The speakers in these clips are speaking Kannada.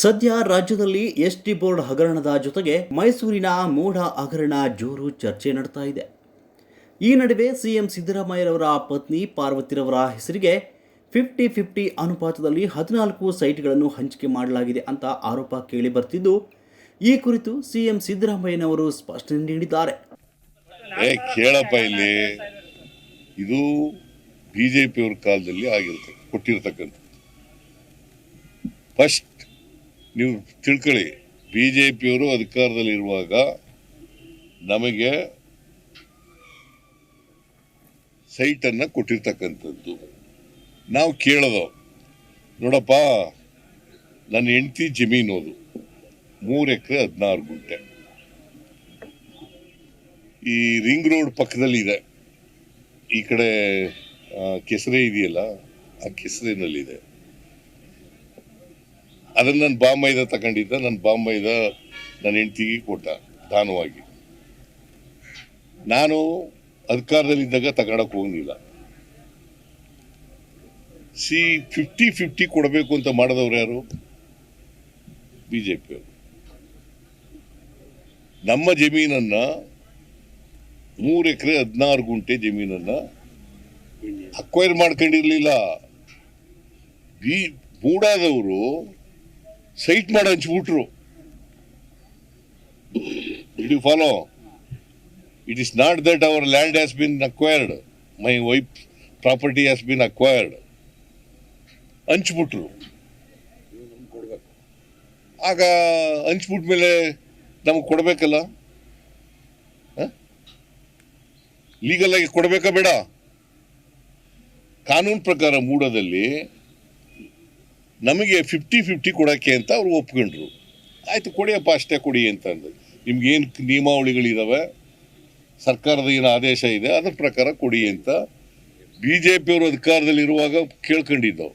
ಸದ್ಯ ರಾಜ್ಯದಲ್ಲಿ ಎಸ್ಟಿ ಬೋರ್ಡ್ ಹಗರಣದ ಜೊತೆಗೆ ಮೈಸೂರಿನ ಮೂಢ ಹಗರಣ ಜೋರು ಚರ್ಚೆ ನಡೆತಾ ಇದೆ. ಈ ನಡುವೆ ಸಿಎಂ ಸಿದ್ದರಾಮಯ್ಯರವರ ಪತ್ನಿ ಪಾರ್ವತಿರವರ ಹೆಸರಿಗೆ 50-50 ಅನುಪಾತದಲ್ಲಿ 14 ಸೈಟ್ಗಳನ್ನು ಹಂಚಿಕೆ ಮಾಡಲಾಗಿದೆ ಅಂತ ಆರೋಪ ಕೇಳಿ ಬರ್ತಿದ್ದು, ಈ ಕುರಿತು ಸಿಎಂ ಸಿದ್ದರಾಮಯ್ಯನವರು ಸ್ಪಷ್ಟನೆ ನೀಡಿದ್ದಾರೆ. ಕೇಳಪ್ಪ, ಇಲ್ಲಿ ಇದು ಬಿಜೆಪಿಯವರ ಕಾಲದಲ್ಲಿ ಕೊಟ್ಟಿರ್ತಕ್ಕಂಥ ಫಸ್ಟ್ ನೀವು ತಿಳ್ಕೊಳ್ಳಿ. ಬಿಜೆಪಿಯವರು ಅಧಿಕಾರದಲ್ಲಿರುವಾಗ ನಮಗೆ ಸೈಟನ್ನು ಕೊಟ್ಟಿರ್ತಕ್ಕಂಥದ್ದು. ನಾವು ಕೇಳೋದು, ನೋಡಪ್ಪ, ನನ್ನ ಹೆಂಡತಿ ಜಮೀನು ಅದು 3 ಎಕರೆ 16 ಗುಂಟೆ ಈ ರಿಂಗ್ ರೋಡ್ ಪಕ್ಕದಲ್ಲಿ ಇದೆ. ಈ ಕಡೆ ಕೆಸರೆ ಇದೆಯಲ್ಲ, ಆ ಕೆಸರಿನಲ್ಲಿದೆ. ಅದನ್ನು ನನ್ನ ಬಾಂಬೈದ ತಗೊಂಡಿದ್ದ. ನನ್ನ ಬಾಂಬೈದ ನನ್ನ ಹೆಂಡತಿಗೆ ಕೊಟ್ಟ ದಾನವಾಗಿ. ನಾನು ಅಧಿಕಾರದಲ್ಲಿದ್ದಾಗ ತಗೊಳಕ್ ಹೋಗಿಲ್ಲ. 50-50 ಕೊಡಬೇಕು ಅಂತ ಮಾಡಿದವ್ರು ಯಾರು? ಬಿಜೆಪಿಯವರು. ನಮ್ಮ ಜಮೀನನ್ನ 3 ಎಕರೆ 16 ಗುಂಟೆ ಜಮೀನನ್ನ ಅಕ್ವೈರ್ ಮಾಡ್ಕೊಂಡಿರ್ಲಿಲ್ಲ. ಮೂಡಾದವರು ಸೈಟ್ ಮಾಡಿ ಹಂಚ್ಬಿಟ್ರು. Did you follow? It is not that our land has been acquired. My wife's property has been acquired. ಹಂಚ್ಬಿಟ್ರು. ಆಗ ಹಂಚ್ಬಿಟ್ಟ ಮೇಲೆ ನಮಗೆ ಕೊಡ್ಬೇಕಲ್ಲ, ಲೀಗಲ್ ಆಗಿ ಕೊಡ್ಬೇಕಾ ಬೇಡ? ಕಾನೂನು ಪ್ರಕಾರ ಮೂಡದಲ್ಲಿ ನಮಗೆ 50-50 ಕೊಡೋಕ್ಕೆ ಅಂತ ಅವ್ರು ಒಪ್ಕೊಂಡ್ರು. ಆಯ್ತು, ಕೊಡಿಯಪ್ಪ, ಅಷ್ಟೇ ಕೊಡಿ ಅಂತ ಅಂದ್ರು. ನಿಮ್ಗೇನು ನಿಯಮಾವಳಿಗಳಿದಾವೆ, ಸರ್ಕಾರದ ಏನು ಆದೇಶ ಇದೆ, ಅದ್ರ ಪ್ರಕಾರ ಕೊಡಿ ಅಂತ ಬಿಜೆಪಿಯವರು ಅಧಿಕಾರದಲ್ಲಿರುವಾಗ ಕೇಳ್ಕೊಂಡಿದ್ದವು.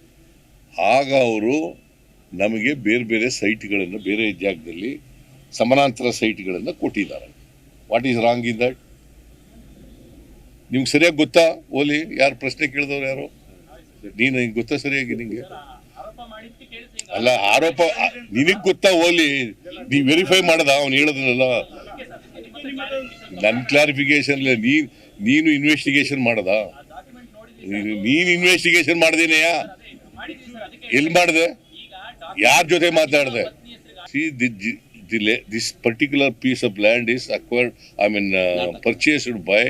ಆಗ ಅವರು ನಮಗೆ ಬೇರೆ ಬೇರೆ ಸೈಟ್ಗಳನ್ನು, ಬೇರೆ ಜಾಗದಲ್ಲಿ ಸಮಾನಾಂತರ ಸೈಟ್ಗಳನ್ನು ಕೊಟ್ಟಿದ್ದಾರೆ. What is wrong in that? ನಿಮ್ಗೆ ಸರಿಯಾಗಿ ಗೊತ್ತಾ? ಓಲಿ, ಯಾರು ಪ್ರಶ್ನೆ ಕೇಳಿದವ್ರು ಯಾರು? ನೀನು ಗೊತ್ತಾ ಸರಿಯಾಗಿ? ನಿಂಗೆ ಅಲ್ಲ, ಆರೋಪ ನಿನಗ್ ಗೊತ್ತಾ? ಓಲಿ, ನೀ ವೆರಿಫೈ ಮಾಡದ? ಅವ್ನು ಹೇಳೋದಲ್ಲ, ನನ್ನ ಕ್ಲಾರಿಫಿಕೇಶನ್ ಇಲ್ಲ. ನೀನು ಇನ್ವೆಸ್ಟಿಗೇಷನ್ ಮಾಡದ? ನೀನು ಇನ್ವೆಸ್ಟಿಗೇಷನ್ ಮಾಡ್ದೇನೆಯಾ? ಎಲ್ಲಿ ಮಾಡಿದೆ? ಯಾರ ಜೊತೆ ಮಾತಾಡಿದೆ? This particular piece of land is acquired, purchased by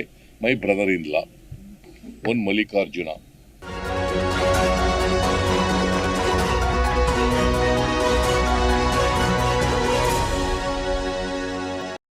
my brother-in-law, one Mallikarjuna.